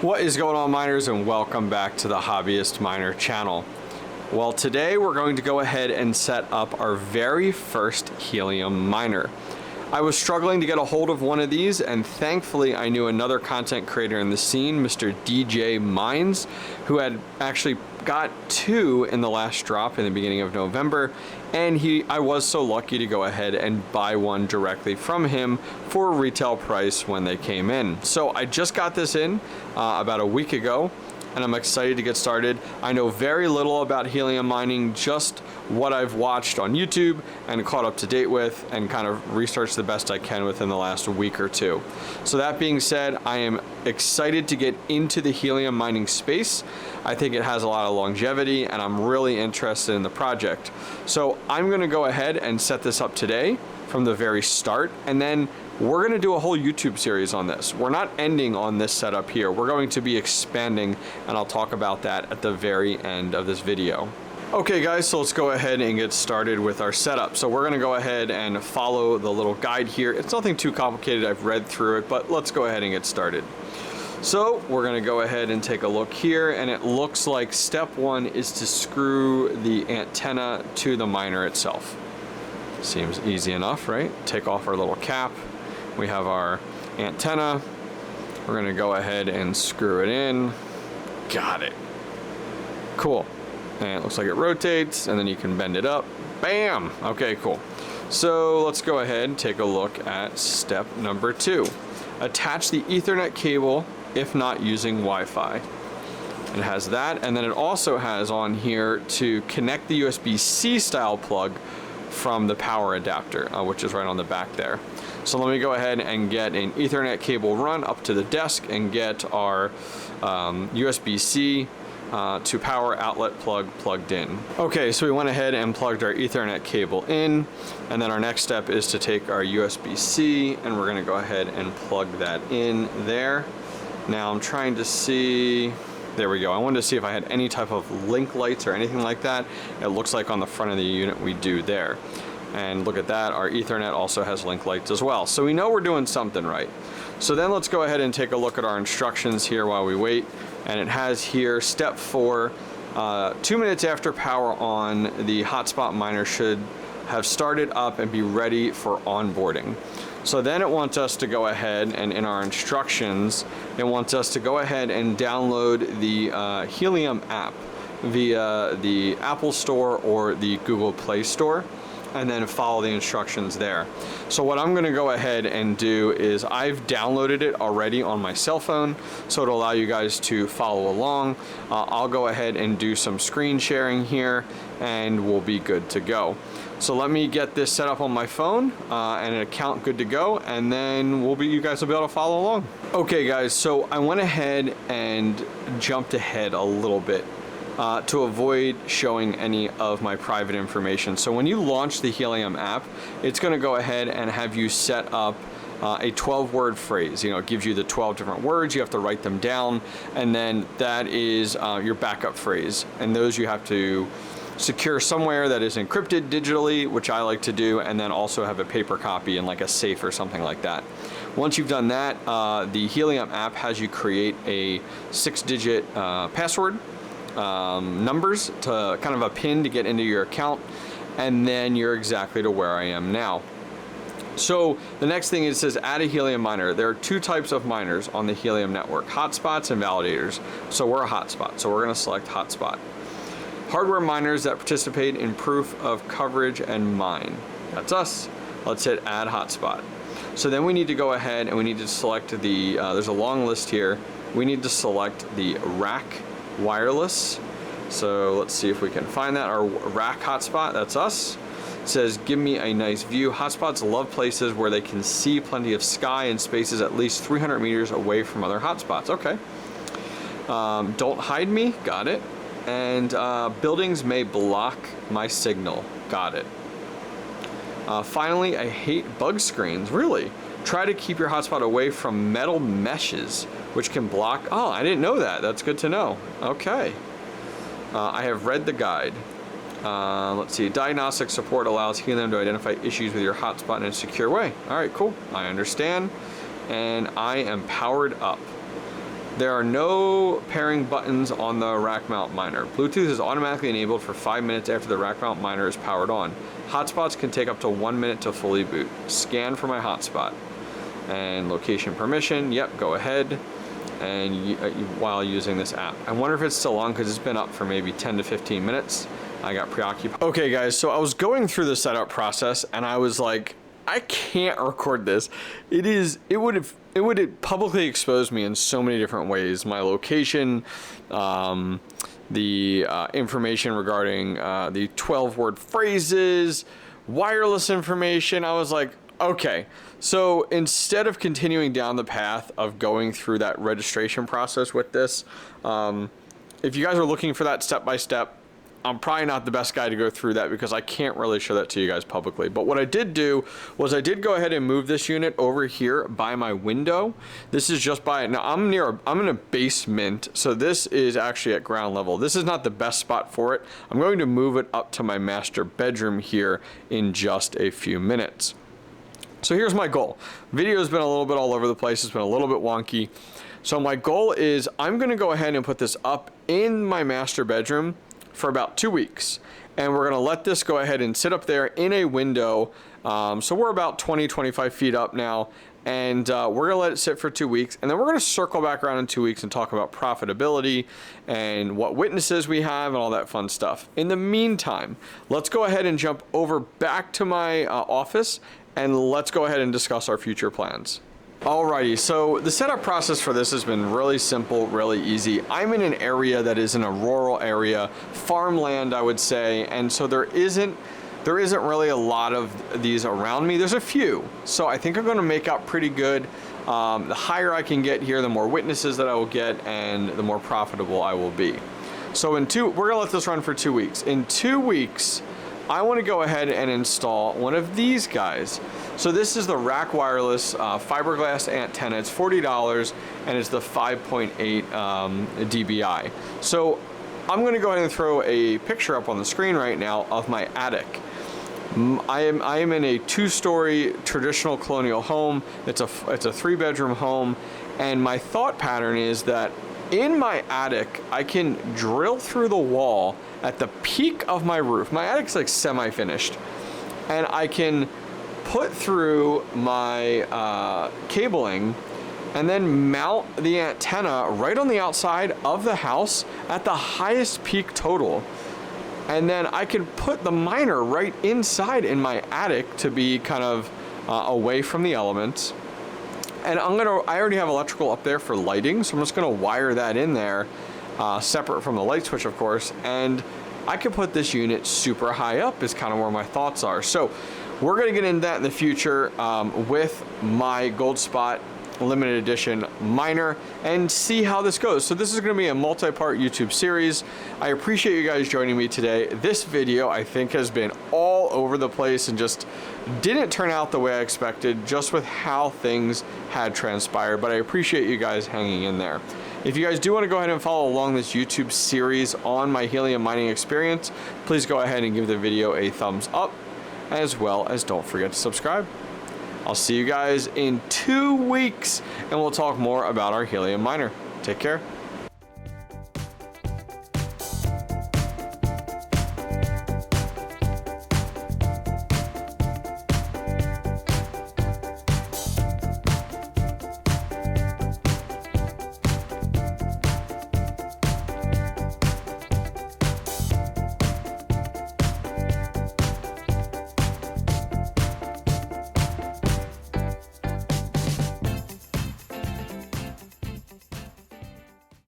What is going on, miners, and welcome back to the Hobbyist Miner channel. Well, today we're going to go ahead and set up our very first Helium Miner. I was struggling to get a hold of one of these, and thankfully I knew another content creator in the scene, Mr. DJ Mines, who had actually got two in the last drop in the beginning of November, and I was so lucky to go ahead and buy one directly from him for a retail price when they came in. So I just got this in about a week ago, and I'm excited to get started. I know very little about helium mining, just what I've watched on YouTube and caught up to date with, and kind of researched the best I can within the last week or two. So that being said, I am excited to get into the helium mining space. I think it has a lot of longevity, and I'm really interested in the project. So I'm gonna go ahead and set this up today from the very start, and then we're going to do a whole YouTube series on this. We're not ending on this setup here. We're going to be expanding, and I'll talk about that at the very end of this video. Okay guys, so let's go ahead and get started with our setup. So we're going to go ahead and follow the little guide here. It's nothing too complicated. I've read through it, but let's go ahead and get started. So we're going to go ahead and take a look here, and it looks like step one is to screw the antenna to the miner itself. Seems easy enough, right? Take off our little cap. We have our antenna. We're gonna go ahead and screw it in. Got it. Cool. And it looks like it rotates, and then you can bend it up. Bam! Okay, cool. So let's go ahead and take a look at step number 2. Attach the Ethernet cable if not using Wi-Fi. It has that, and then it also has on here to connect the USB-C style plug from the power adapter, which is right on the back there. So let me go ahead and get an Ethernet cable run up to the desk and get our USB-C to power outlet plug plugged in. Okay, so we went ahead and plugged our Ethernet cable in, and then our next step is to take our USB-C, and we're gonna go ahead and plug that in there. Now I'm trying to see, there we go. I wanted to see if I had any type of link lights or anything like that. It looks like on the front of the unit we do there. And look at that, our Ethernet also has link lights as well. So we know we're doing something right. So then let's go ahead and take a look at our instructions here while we wait. And it has here, step 4, 2 minutes after power on, the hotspot miner should have started up and be ready for onboarding. So then it wants us to go ahead, and in our instructions, it wants us to go ahead and download the Helium app via the Apple Store or the Google Play Store, and then follow the instructions there. So what I'm gonna go ahead and do is I've downloaded it already on my cell phone, so it'll allow you guys to follow along. I'll go ahead and do some screen sharing here, and we'll be good to go. So let me get this set up on my phone and an account good to go, and then you guys will be able to follow along. Okay guys, so I went ahead and jumped ahead a little bit to avoid showing any of my private information. So when you launch the Helium app, it's going to go ahead and have you set up a 12-word phrase. You know, it gives you the 12 different words. You have to write them down, and then that is your backup phrase. And those you have to secure somewhere that is encrypted digitally, which I like to do, and then also have a paper copy in like a safe or something like that. Once you've done that, the Helium app has you create a 6-digit password, numbers to kind of a pin to get into your account, and then you're exactly to where I am now. So the next thing is, it says add a Helium miner. There are 2 types of miners on the Helium network, hotspots and validators. So we're a hotspot, so we're going to select hotspot. Hardware miners that participate in proof of coverage and mine. That's us. Let's hit add hotspot. So then we need to go ahead and we need to select the, there's a long list here. We need to select the RakWireless. So let's see if we can find that. Our Rak hotspot, that's us. It says, give me a nice view. Hotspots love places where they can see plenty of sky and spaces at least 300 meters away from other hotspots. Okay. Don't hide me. Got it. And buildings may block my signal. Got it. Finally, I hate bug screens. Really? Try to keep your hotspot away from metal meshes, which can block. Oh, I didn't know that. That's good to know. Okay. I have read the guide. Let's see. Diagnostic support allows Helium to identify issues with your hotspot in a secure way. All right, cool. I understand. And I am powered up. There are no pairing buttons on the rack mount miner. Bluetooth is automatically enabled for 5 minutes after the rack mount miner is powered on. Hotspots can take up to 1 minute to fully boot. Scan for my hotspot. And location permission, yep, go ahead. And while using this app. I wonder if it's still on because it's been up for maybe 10 to 15 minutes. I got preoccupied. Okay guys, so I was going through the setup process and I was like, I can't record this. It would publicly expose me in so many different ways. My location, the information regarding the 12-word phrases, wireless information. I was like, okay. So instead of continuing down the path of going through that registration process with this, if you guys are looking for that step-by-step, I'm probably not the best guy to go through that because I can't really show that to you guys publicly. But what I did do was I did go ahead and move this unit over here by my window. This is just by, now I'm in a basement, so this is actually at ground level. This is not the best spot for it. I'm going to move it up to my master bedroom here in just a few minutes. So here's my goal. Video's been a little bit all over the place. It's been a little bit wonky. So my goal is I'm gonna go ahead and put this up in my master bedroom for about 2 weeks. And we're gonna let this go ahead and sit up there in a window. So we're about 20-25 feet up now. And we're gonna let it sit for 2 weeks. And then we're gonna circle back around in 2 weeks and talk about profitability and what witnesses we have and all that fun stuff. In the meantime, let's go ahead and jump over back to my office and let's go ahead and discuss our future plans. Alrighty, so the setup process for this has been really simple, really easy. I'm in an area that is in a rural area, farmland I would say, and so there isn't really a lot of these around me. There's a few, so I think I'm gonna make out pretty good. The higher I can get here, the more witnesses that I will get and the more profitable I will be. So we're gonna let this run for 2 weeks. In 2 weeks, I want to go ahead and install one of these guys. So this is the RakWireless fiberglass antenna. It's $40 and it's the 5.8 dBi. So I'm going to go ahead and throw a picture up on the screen right now of my attic. I am in a 2-story traditional colonial home. It's a 3-bedroom home, and my thought pattern is that in my attic, I can drill through the wall at the peak of my roof. My attic's like semi-finished, and I can put through my cabling and then mount the antenna right on the outside of the house at the highest peak total. And then I can put the miner right inside in my attic to be kind of away from the elements. And I already have electrical up there for lighting, so I'm just gonna wire that in there, separate from the light switch, of course, and I can put this unit super high up is kind of where my thoughts are. So we're gonna get into that in the future with my GoldSpot limited edition miner and see how this goes. So this is going to be a multi-part YouTube series. I appreciate you guys joining me today. This video I think has been all over the place and just didn't turn out the way I expected just with how things had transpired, but I appreciate you guys hanging in there. If you guys do want to go ahead and follow along this YouTube series on my helium mining experience, please go ahead and give the video a thumbs up, as well as don't forget to subscribe. I'll see you guys in 2 weeks, and we'll talk more about our helium miner. Take care.